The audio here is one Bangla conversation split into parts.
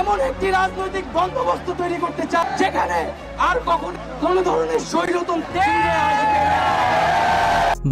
এমন একটি রাজনৈতিক বন্দোবস্ত তৈরি করতে চায় যেখানে আর কখনো কোনো ধরনের স্বৈরতন্ত্র আসবে না।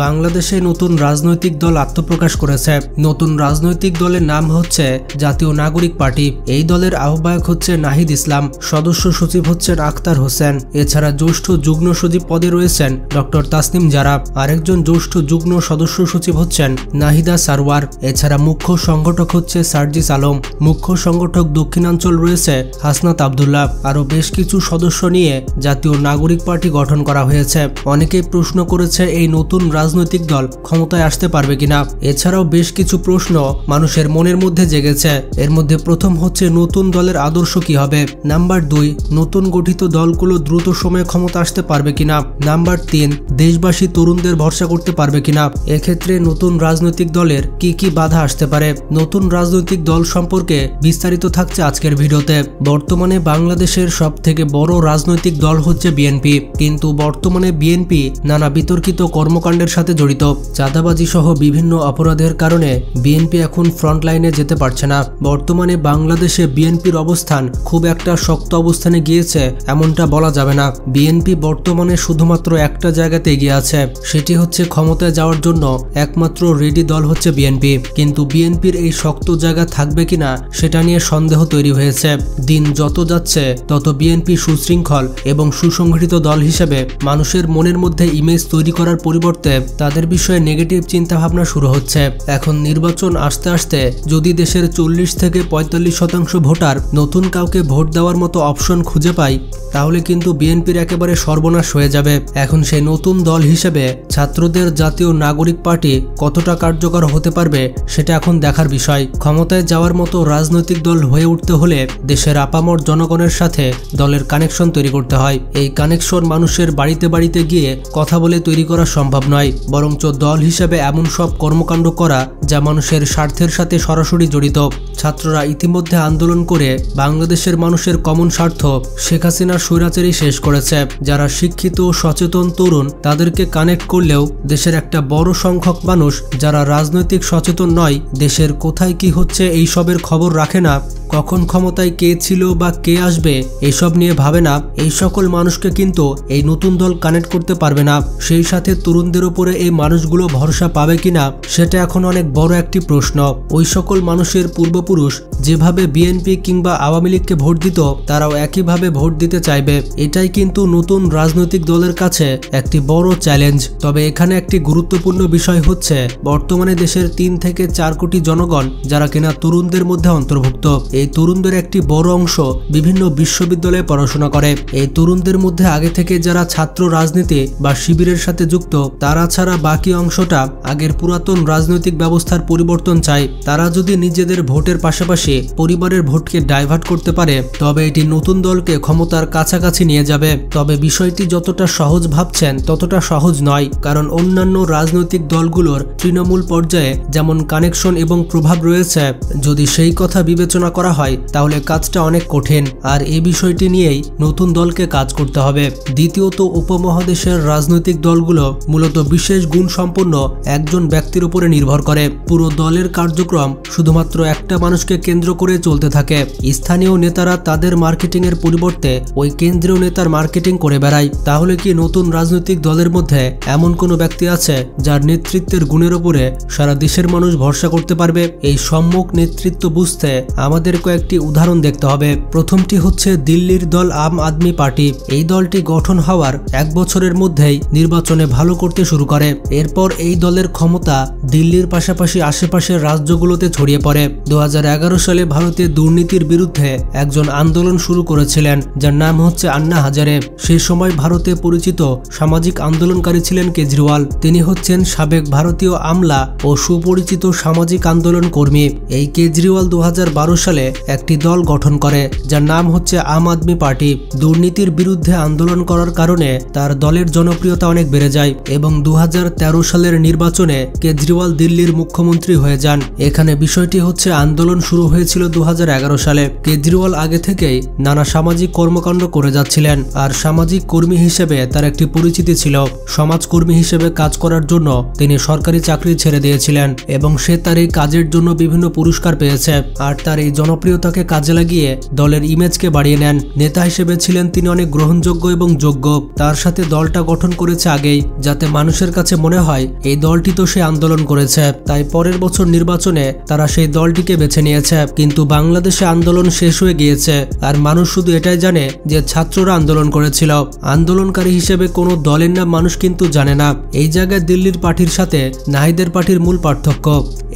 বাংলাদেশে নতুন রাজনৈতিক দল আত্মপ্রকাশ করেছে। নতুন রাজনৈতিক দলের নাম হচ্ছে জাতীয় নাগরিক পার্টি। এই দলের আহ্বায়ক হচ্ছে নাহিদ ইসলাম, সদস্য সচিব হচ্ছেন আখতার হোসেন। এছাড়া জ্যেষ্ঠ যুগ্ম সচিব পদে রয়েছেন ডক্টর তাসনিম জারা। আরেকজন জ্যেষ্ঠ যুগ্ম সদস্য সচিব হচ্ছেন নাহিদা সারওয়ার। এছাড়া মুখ্য সংগঠক হচ্ছে সার্জিস আলম। মুখ্য সংগঠক দক্ষিণাঞ্চল রয়েছে হাসনাত আবদুল্লাহ। আরও বেশ কিছু সদস্য নিয়ে জাতীয় নাগরিক পার্টি গঠন করা হয়েছে। অনেকেই প্রশ্ন করেছে এই নতুন রাজনৈতিক দল ক্ষমতায় আসতে পারবে কিনা। এছাড়াও বেশ কিছু প্রশ্ন মানুষের মনের মধ্যে জেগেছে। এর মধ্যে প্রথম হচ্ছে নতুন দলের আদর্শ কি হবে। নাম্বার 2, নতুন গঠিত দলগুলো দ্রুত সময়ে ক্ষমতা আসতে পারবে কিনা। নাম্বার 3, দেশবাসী তরুণদের ভরসা করতে পারবে কিনা। এক্ষেত্রে নতুন রাজনৈতিক দলের কি কি বাধা আসতে পারে। নতুন রাজনৈতিক দল সম্পর্কে বিস্তারিত থাকছে আজকের ভিডিওতে। বর্তমানে বাংলাদেশের সবথেকে বড় রাজনৈতিক দল হচ্ছে বিএনপি, কিন্তু বর্তমানে বিএনপি নানা বিতর্কিত কর্মকাণ্ডের সাথে জড়িত। চাঁদাবাজি সহ বিভিন্ন অপরাধের কারণে বিএনপি এখন ফ্রন্ট লাইনে যেতে পারছে না। বর্তমানে বাংলাদেশে বিএনপির অবস্থান খুব একটা শক্ত অবস্থানে গিয়েছে এমনটা বলা যাবে না। বিএনপি বর্তমানে শুধুমাত্র একটা জায়গাতে এগিয়ে আছে, সেটি হচ্ছে ক্ষমতায় যাওয়ার জন্য একমাত্র রেডি দল হচ্ছে বিএনপি। কিন্তু বিএনপির এই শক্ত জায়গা থাকবে কিনা সেটা নিয়ে সন্দেহ তৈরি হয়েছে। দিন যত যাচ্ছে তত বিএনপি সুশৃঙ্খল এবং সুসংগঠিত দল হিসেবে মানুষের মনের মধ্যে ইমেজ তৈরি করার পরিবর্তে তাদের বিষয়ে নেগেটিভ চিন্তাভাবনা শুরু হচ্ছে। এখন নির্বাচন আসতে আসতে যদি দেশের 40 থেকে 45% ভোটার নতুন কাউকে ভোট দেওয়ার মতো অপশন খুঁজে পায়, তাহলে কিন্তু বিএনপির একেবারে সর্বনাশ হয়ে যাবে। এখন সেই নতুন দল হিসেবে ছাত্রদের জাতীয় নাগরিক পার্টি কতটা কার্যকর হতে পারবে সেটা এখন দেখার বিষয়। ক্ষমতায় যাওয়ার মতো রাজনৈতিক দল হয়ে উঠতে হলে দেশের আপামর জনগণের সাথে দলের কানেকশন তৈরি করতে হয়। এই কানেকশন মানুষের বাড়িতে বাড়িতে গিয়ে কথা বলে তৈরি করা সম্ভব নয়, বরঞ্চ দল হিসেবে এমন সব কর্মকাণ্ড করা যা মানুষের স্বার্থের সাথে সরাসরি জড়িত। ছাত্ররা ইতিমধ্যে আন্দোলন করে বাংলাদেশের মানুষের কমন স্বার্থ শেখ হাসিনার স্বৈরাচারী শেষ করেছে। যারা শিক্ষিত সচেতন তরুণ তাদেরকে কানেক্ট করলেও দেশের একটা বড় সংখ্যক মানুষ যারা রাজনৈতিক সচেতন নয়, দেশের কোথায় কি হচ্ছে এইসবের খবর রাখে না, কখন ক্ষমতায় কে ছিল বা কে আসবে এসব নিয়ে ভাবে না, এই সকল মানুষকে কিন্তু এই নতুন দল কানেক্ট করতে পারবে না। সেই সাথে তরুণদের উপরে এই মানুষগুলো ভরসা পাবে কিনা সেটা এখন অনেক বড় একটি প্রশ্ন। ওই সকল মানুষের পূর্বপুরুষ যেভাবে বিএনপি কিংবা আওয়ামী লীগকে ভোট দিত তারাও একইভাবে ভোট দিতে চাইবে। এটাই কিন্তু নতুন রাজনৈতিক দলের কাছে একটি বড় চ্যালেঞ্জ। তবে এখানে একটি গুরুত্বপূর্ণ বিষয় হচ্ছে বর্তমানে দেশের 3 থেকে 4 কোটি জনগণ যারা কিনা তরুণদের মধ্যে অন্তর্ভুক্ত। এই তরুণদের একটি বড় অংশ বিভিন্ন বিশ্ববিদ্যালয়ে পড়াশোনা করে। এই তরুণদের মধ্যে আগে থেকে যারা ছাত্র রাজনীতি বা শিবিরের সাথে যুক্ত তারা ছাড়া বাকি অংশটা আগের পুরাতন রাজনৈতিক ব্যবস্থার পরিবর্তন চায়। তারা যদি নিজেদের ভোটের পাশাপাশি পরিবারের ভোটকে ডাইভার্ট করতে পারে তবে এটি নতুন দলকে ক্ষমতার কাছাকাছি নিয়ে যাবে। তবে বিষয়টি যতটা সহজ ভাবছেন ততটা সহজ নয়, কারণ অন্যান্য রাজনৈতিক দলগুলোর তৃণমূল পর্যায়ে যেমন কানেকশন এবং প্রভাব রয়েছে, যদি সেই কথা বিবেচনা করা হয় তাহলে কাজটা অনেক কঠিন। আর এই বিষয়টি নিয়েই নতুন দলকে কাজ করতে হবে। দ্বিতীয়ত, উপমহাদেশের রাজনৈতিক দলগুলো মূলত বিশেষ গুণ সম্পন্ন একজন ব্যক্তির উপরে নির্ভর করে। পুরো দলের কার্যক্রম শুধুমাত্র একটা মানুষকে কেন্দ্র করে চলতে থাকে। স্থানীয় নেতারা তাদের মার্কেটিং এর পরিবর্তে ওই কেন্দ্রীয় নেতার মার্কেটিং করে বেড়ায়। তাহলে কি নতুন রাজনৈতিক দলের মধ্যে এমন কোনো ব্যক্তি আছে যার নেতৃত্বের গুণের উপরে সারা দেশের মানুষ ভরসা করতে পারবে? এই সম্মুখ নেতৃত্ব বুঝতে আমাদের কয়েকটি উদাহরণ দেখতে হবে। প্রথমটি হচ্ছে দিল্লির দল আম আদমি পার্টি। এই দলটি গঠন হওয়ার 1 বছরের মধ্যেই নির্বাচনে ভালো করতে শুরু করে। এরপর এই দলের ক্ষমতা দিল্লির পাশাপাশি আশেপাশের রাজ্যগুলোতে ছড়িয়ে পড়ে। 2011 সালে ভারতে দুর্নীতির বিরুদ্ধে একজন আন্দোলন শুরু করেছিলেন যার নাম হচ্ছে আন্না হাজারে। সেই সময় ভারতে পরিচিত সামাজিক আন্দোলনকারী ছিলেন কেজরিওয়াল। তিনি হচ্ছেন সাবেক ভারতীয় আমলা ও সুপরিচিত সামাজিক আন্দোলন কর্মী। এই কেজরিওয়াল 2012 সালে একটি দল গঠন করে যার নাম হচ্ছে আম আদমি পার্টি। দুর্নীতির বিরুদ্ধে আন্দোলন করার কারণে তার দলের জনপ্রিয়তা অনেক বেড়ে যায় এবং 2013 সালের নির্বাচনে কেজরিওয়াল দিল্লির মুখ্যমন্ত্রী হয়ে যান। এখানে বিষয়টি হচ্ছে আন্দোলন শুরু হয়েছিল 2011 সালে। কেজরিওয়াল আগে থেকেই নানা সামাজিক কর্মকাণ্ড করে যাচ্ছিলেন, আর সামাজিক কর্মী হিসেবে তার একটি পরিচিতি ছিল। সমাজকর্মী হিসেবে কাজ করার জন্য তিনি সরকারি চাকরি ছেড়ে দিয়েছিলেন এবং সে তার এই কাজের জন্য বিভিন্ন পুরস্কার পেয়েছে। আর তার এই জনপ্রিয়তাকে কাজে লাগিয়ে দলের ইমেজকে বাড়িয়ে নেন। নেতা হিসেবে ছিলেন তিনি অনেক গ্রহণযোগ্য এবং যোগ্য। তার সাথে দলটা গঠন করেছে আগেই, যাতে মানুষের কাছে মনে হয় এই দলটি তো সে আন্দোলন করেছে। তাই পরের বছর নির্বাচনে তারা সেই দলটিকে বেছে নিয়েছে। কিন্তু বাংলাদেশে আন্দোলন শেষ হয়ে গিয়েছে, আর মানুষ শুধু এটাই জানে যে ছাত্ররা আন্দোলন করেছিল। আন্দোলনকারী হিসেবে কোনো দলের নাম মানুষ কিন্তু জানে না। এই জায়গায় দিল্লির পার্টির সাথে নাহিদের পার্টির মূল পার্থক্য।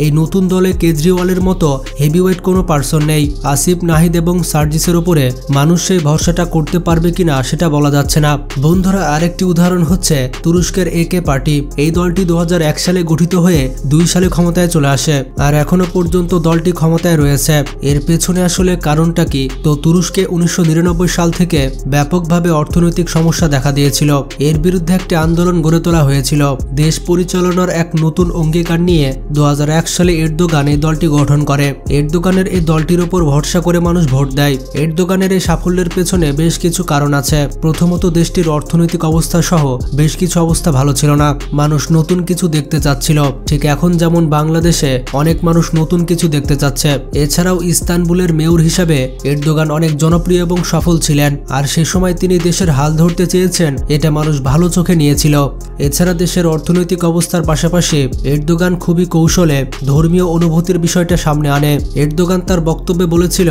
এই নতুন দলে কেজরিওয়ালের মতো হেভিওয়েট কোনো পার্সন নেই। আসিফ, নাহিদ এবং সার্জিসের উপরে মানুষ সেই ভরসাটা করতে পারবে কিনা সেটা বলা যাচ্ছে না। বন্ধুরা, আরেকটি উদাহরণ হচ্ছে তুরস্কের AK পার্টি। এই দলটি 2001 সালে গঠিত হয়ে 2 সালে ক্ষমতায় চলে আসে, আর এখনো পর্যন্ত দলটি ক্ষমতায় রয়েছে। এর পেছনে আসলে কারণটা কি? তো তুরস্কে 1999 সাল থেকে ব্যাপকভাবে অর্থনৈতিক সমস্যা দেখা দিয়েছিল। এর বিরুদ্ধে একটি আন্দোলন গড়ে তোলা হয়েছিল। দেশ পরিচালনার এক নতুন অঙ্গীকার নিয়ে 2001 সালে এরদোগান এই দলটি গঠন করে। এরদোগানের এই দলটির উপর ভরসা করে মানুষ ভোট দেয়। এরদোগানের এই সাফল্যের পেছনে বেশ কিছু কারণ আছে। প্রথমত, দেশটির অর্থনৈতিক অবস্থা সহ বেশ কিছু অবস্থা ভালো ছিল না। মানুষ নতুন কিছু দেখতে চাচ্ছিল। ঠিক এখন যেমন বাংলাদেশে অনেক মানুষ নতুন কিছু দেখতে চাচ্ছে। এছাড়াও ইস্তানবুলের মেয়র হিসাবে এরদোগান অনেক জনপ্রিয় এবং সফল ছিলেন, আর সে সময় তিনি দেশের হাল ধরতে চেয়েছেন, এটা মানুষ ভালো চোখে নিয়েছিল। এছাড়া দেশের অর্থনৈতিক অবস্থার পাশাপাশি এরদোগান খুবই কৌশলে ধর্মীয় অনুভূতির বিষয়টা সামনে আনে। এরদোগান তার বক্তব্যে বলেছিল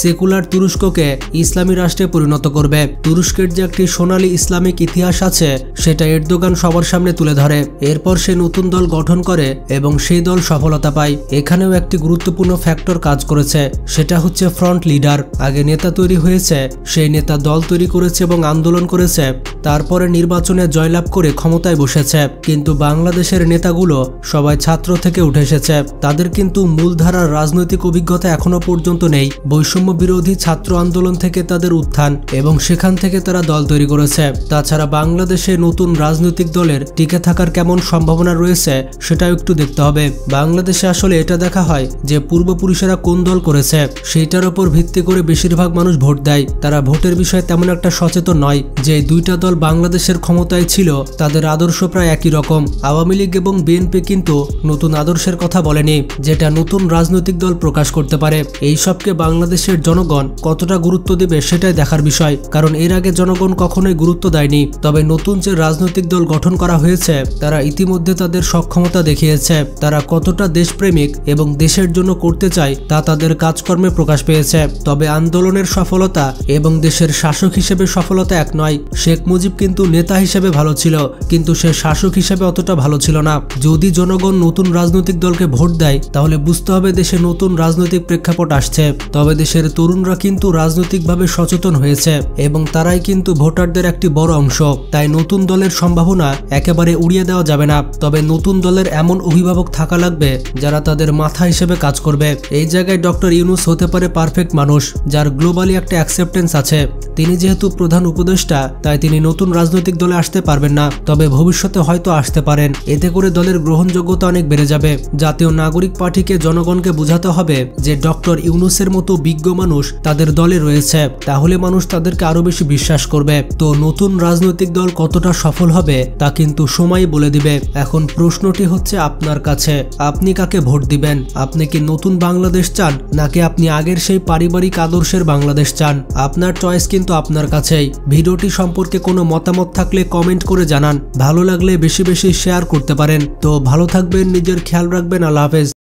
সেকুলার তুরস্ককে ইসলামী রাষ্ট্রে পরিণত করবে। তুরস্কের যে একটি সোনালী ইসলামিক ইতিহাস আছে সেটা এরদোগান সবার সামনে তুলে ধরে। এরপর সে নতুন দল গঠন করে এবং সেই দল সফলতা পায়। এখানেও একটি গুরুত্বপূর্ণ ফ্যাক্টর কাজ করেছে, সেটা হচ্ছে ফ্রন্ট লিডার। আগে নেতা তৈরি হয়েছে, সেই নেতা দল তৈরি করেছে এবং আন্দোলন করেছে, তারপরে নির্বাচনে জয়লাভ করে ক্ষমতায় বসেছে। কিন্তু বাংলাদেশের নেতাগুলো সবাই ছাত্র থেকে উঠে এসেছে। তাদের কিন্তু মূলধারার রাজনৈতিক অভিজ্ঞতা এখনো পর্যন্ত নেই। বৈষম্য বিরোধী ছাত্র আন্দোলন থেকে তাদের উত্থান এবং সেখান থেকে তারা দল তৈরি করেছে। তাছাড়া বাংলাদেশে নতুন রাজনৈতিক দলের টিকে থাকার কেমন সম্ভাবনা রয়েছে সেটাও একটু দেখতে হবে। বাংলাদেশে আসলে এটা দেখা হয় যে পূর্বপুরুষেরা কোন দল করেছে সেইটার উপর ভিত্তি করে বেশিরভাগ মানুষ ভোট দেয়। তারা ভোটের বিষয়ে তেমন একটা সচেতন নয়। যে দুইটা দল বাংলাদেশের ক্ষমতায় ছিল তাদের আদর্শ প্রায় একই রকম। আওয়ামী লীগ এবং বিএনপি কিন্তু নতুন আদর্শের কথা বলেনি, যেটা নতুন রাজনৈতিক দল প্রকাশ করতে পারে। এই সবকে বাংলাদেশের জনগণ কতটা গুরুত্ব দেবে সেটাই দেখার বিষয়, কারণ এর আগে জনগণ কখনোই গুরুত্ব দেয়নি। তবে নতুন যে রাজনৈতিক দল গঠন করা হয়েছে তারা ইতিমধ্যে তাদের সক্ষমতা দেখিয়েছে। তারা কতটা দেশপ্রেমিক এবং দেশের জন্য করতে চায় তা তাদের কাজকর্মে প্রকাশ পেয়েছে। তবে আন্দোলনের সফলতা এবং দেশের শাসক হিসেবে সফলতা এক নয়। শেখ মুজিব কিন্তু নেতা হিসেবে ভালো ছিল, কিন্তু সে শাসক হিসেবে অতটা ভালো ছিল না। যদি জনগণ নতুন রাজনৈতিক দলকে ভোট দেয় তাহলে বুঝতে হবে দেশে নতুন রাজনৈতিক প্রেক্ষাপট আসছে। তবে দেশের তরুণরা কিন্তু রাজনৈতিকভাবে সচেতন হয়েছে এবং তারাই কিন্তু ভোটারদের একটি বড় অংশ। তাই নতুন দলের সম্ভাবনা একেবারে উড়িয়ে দেওয়া যাবে না। তবে নতুন দলের এমন অভিভাবক থাকা লাগবে যারা তাদের মাথা হিসেবে কাজ করবে। এই জায়গায় ডক্টর ইউনূস হতে পারে পারফেক্ট মানুষ, যার গ্লোবালি একটা অ্যাকসেপ্টেন্স আছে। তিনি যেহেতু প্রধান উপদেষ্টা তাই তিনি নতুন রাজনৈতিক দলে আসতে পারবেন না, তবে ভবিষ্যতে হয়তো আসতে পারেন। এতে করে দলের গ্রহণযোগ্যতা অনেক বেড়ে যাবে। জাতীয় নাগরিক পার্টিকে জনগণকে বোঝাতে হবে যে ডক্টর ইউনূসের মতো বিজ্ঞ মানুষ তাদের দলে রয়েছে, তাহলে মানুষ তাদেরকে আরো বেশি বিশ্বাস করবে। তো নতুন রাজনৈতিক দল কতটা সফল হবে তা কিন্তু সময় বলে দিবে। এখন প্রশ্নটি হচ্ছে আপনার কাছে, আপনি কাকে ভোট দিবেন? আপনি কি নতুন বাংলাদেশ চান, নাকি আপনি আগের সেই পারিবারিক আদর্শের বাংলাদেশ চান? আপনার চয়েস কিন্তু আপনার কাছেই। ভিডিওটি সম্পর্কে কোনো মতামত থাকলে কমেন্ট করে জানান। ভালো লাগলে বেশি বেশি শেয়ার করতে পারেন। তো ভালো থাকবেন, নিজের খেয়াল রাখবেন। আল্লাহ হাফেজ।